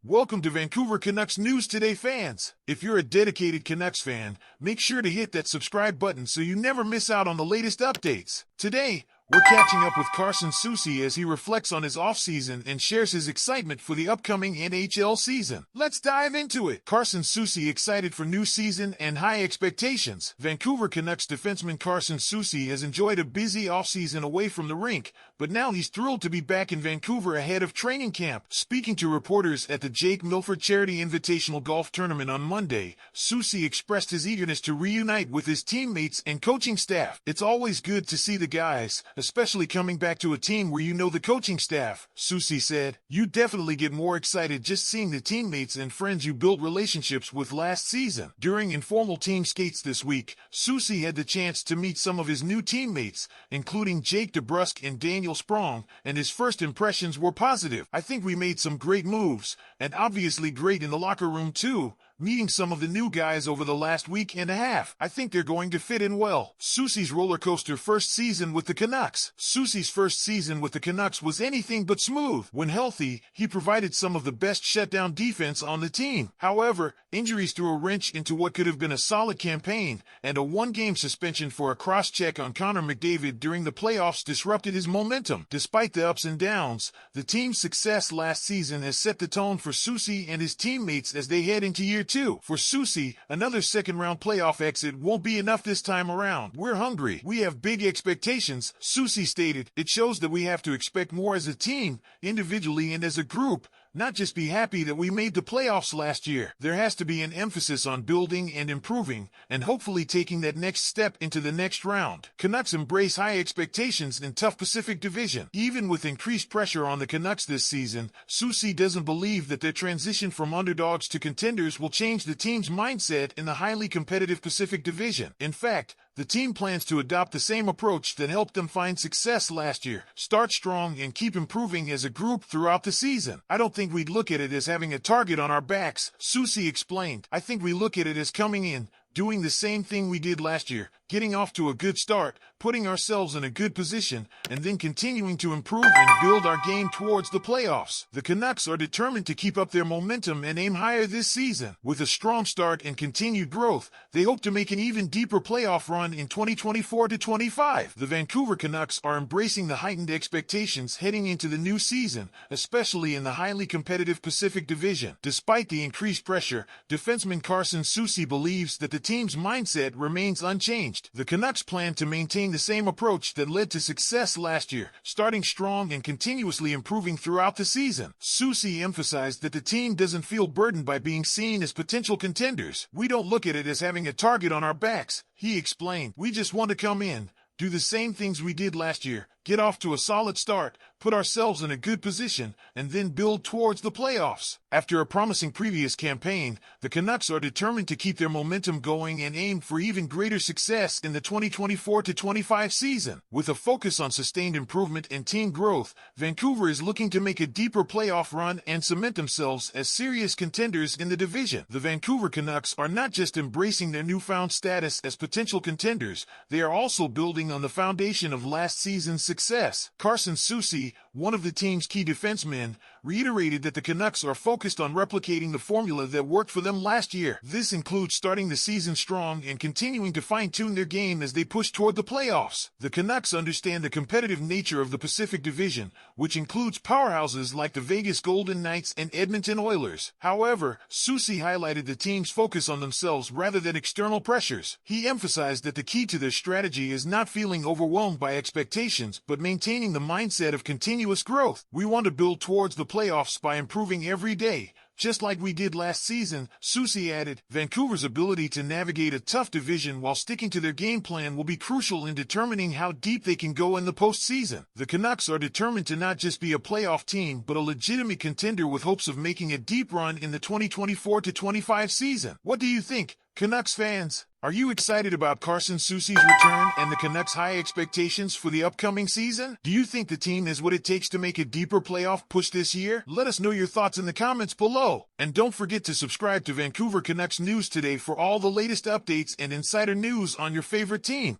Welcome to Vancouver Canucks News Today, fans. If you're a dedicated Canucks fan, make sure to hit that subscribe button so you never miss out on the latest updates. Today, we're catching up with Carson Soucy as he reflects on his offseason and shares his excitement for the upcoming NHL season. Let's dive into it. Carson Soucy excited for new season and high expectations. Vancouver Canucks defenseman Carson Soucy has enjoyed a busy offseason away from the rink, but now he's thrilled to be back in Vancouver ahead of training camp. Speaking to reporters at the Jake Milford Charity Invitational Golf Tournament on Monday, Soucy expressed his eagerness to reunite with his teammates and coaching staff. "It's always good to see the guys, especially coming back to a team where you know the coaching staff," Soucy said. "You definitely get more excited just seeing the teammates and friends you built relationships with last season." During informal team skates this week, Soucy had the chance to meet some of his new teammates, including Jake DeBrusk and Daniel Sprong, and his first impressions were positive. "I think we made some great moves, and obviously great in the locker room too. Meeting some of the new guys over the last week and a half, I think they're going to fit in well." Soucy's roller coaster first season with the Canucks. Soucy's first season with the Canucks was anything but smooth. When healthy, he provided some of the best shutdown defense on the team. However, injuries threw a wrench into what could have been a solid campaign, and a one-game suspension for a cross-check on Connor McDavid during the playoffs disrupted his momentum. Despite the ups and downs, the team's success last season has set the tone for Soucy and his teammates as they head into year two. For Soucy, another second-round playoff exit won't be enough this time around. "We're hungry. We have big expectations," Soucy stated. "It shows that we have to expect more as a team, individually and as a group, not just be happy that we made the playoffs last year. There has to be an emphasis on building and improving, and hopefully taking that next step into the next round." Canucks embrace high expectations in tough Pacific Division. Even with increased pressure on the Canucks this season, Soucy doesn't believe that their transition from underdogs to contenders will change the team's mindset in the highly competitive Pacific Division. In fact, the team plans to adopt the same approach that helped them find success last year: start strong and keep improving as a group throughout the season. "I don't think we'd look at it as having a target on our backs," Soucy explained. "I think we look at it as coming in, doing the same thing we did last year, getting off to a good start, putting ourselves in a good position, and then continuing to improve and build our game towards the playoffs." The Canucks are determined to keep up their momentum and aim higher this season. With a strong start and continued growth, they hope to make an even deeper playoff run in 2024-25. The Vancouver Canucks are embracing the heightened expectations heading into the new season, especially in the highly competitive Pacific Division. Despite the increased pressure, defenseman Carson Soucy believes that the team's mindset remains unchanged. The Canucks plan to maintain the same approach that led to success last year, starting strong and continuously improving throughout the season. Soucy emphasized that the team doesn't feel burdened by being seen as potential contenders. "We don't look at it as having a target on our backs," he explained. "We just want to come in, do the same things we did last year, get off to a solid start, put ourselves in a good position, and then build towards the playoffs." After a promising previous campaign, the Canucks are determined to keep their momentum going and aim for even greater success in the 2024-25 season. With a focus on sustained improvement and team growth, Vancouver is looking to make a deeper playoff run and cement themselves as serious contenders in the division. The Vancouver Canucks are not just embracing their newfound status as potential contenders, they are also building on the foundation of last season's success. Carson Soucy, one of the team's key defensemen, reiterated that the Canucks are focused on replicating the formula that worked for them last year. This includes starting the season strong and continuing to fine-tune their game as they push toward the playoffs. The Canucks understand the competitive nature of the Pacific Division, which includes powerhouses like the Vegas Golden Knights and Edmonton Oilers. However, Soucy highlighted the team's focus on themselves rather than external pressures. He emphasized that the key to their strategy is not feeling overwhelmed by expectations, but maintaining the mindset of continuous growth. "We want to build towards the playoffs by improving every day, just like we did last season," Soucy added. Vancouver's ability to navigate a tough division while sticking to their game plan will be crucial in determining how deep they can go in the postseason. The Canucks are determined to not just be a playoff team, but a legitimate contender with hopes of making a deep run in the 2024-25 season. What do you think, Canucks fans? Are you excited about Carson Soucy's return and the Canucks' high expectations for the upcoming season? Do you think the team has what it takes to make a deeper playoff push this year? Let us know your thoughts in the comments below. And don't forget to subscribe to Vancouver Canucks News Today for all the latest updates and insider news on your favorite team.